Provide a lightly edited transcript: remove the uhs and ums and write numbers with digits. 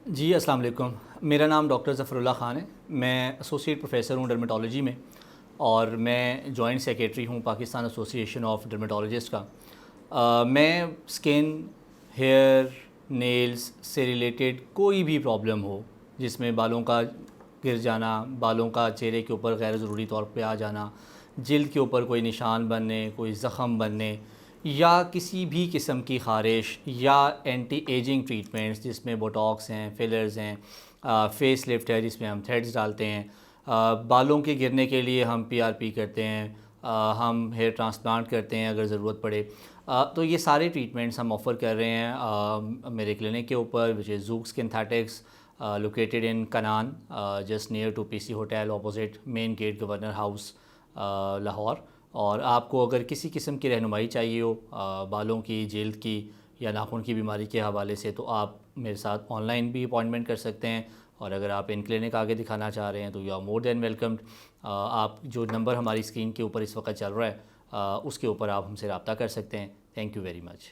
جی السلام علیکم. میرا نام ڈاکٹر ظفر اللہ خان ہے. میں ایسوسیٹ پروفیسر ہوں ڈرمیٹالوجی میں، اور میں جوائنٹ سیکریٹری ہوں پاکستان ایسوسی ایشن آف ڈرمیٹالوجسٹ کا. میں اسکن، ہیئر، نیلز سے ریلیٹڈ کوئی بھی پرابلم ہو، جس میں بالوں کا گر جانا، بالوں کا چہرے کے اوپر غیر ضروری طور پہ آ جانا، جلد کے اوپر کوئی نشان بننے، کوئی زخم بننے، یا کسی بھی قسم کی خارش یا اینٹی ایجنگ ٹریٹمنٹس جس میں بوٹاکس ہیں، فلرز ہیں، فیس لفٹ ہے جس میں ہم تھریڈز ڈالتے ہیں، بالوں کے گرنے کے لیے ہم پی آر پی کرتے ہیں، ہم ہیئر ٹرانسپلانٹ کرتے ہیں اگر ضرورت پڑے. تو یہ سارے ٹریٹمنٹس ہم آفر کر رہے ہیں میرے کلینک کے اوپر، which is Zouk Skinthetics, located in Kanan, just near to P C hotel, opposite main gate, governor house, Lahore. اور آپ کو اگر کسی قسم کی رہنمائی چاہیے ہو بالوں کی، جلد کی یا ناخن کی بیماری کے حوالے سے، تو آپ میرے ساتھ آن لائن بھی اپوائنٹمنٹ کر سکتے ہیں. اور اگر آپ ان کلینک آگے دکھانا چاہ رہے ہیں تو you are more than welcomed. آپ جو نمبر ہماری اسکرین کے اوپر اس وقت چل رہا ہے اس کے اوپر آپ ہم سے رابطہ کر سکتے ہیں. Thank you very much.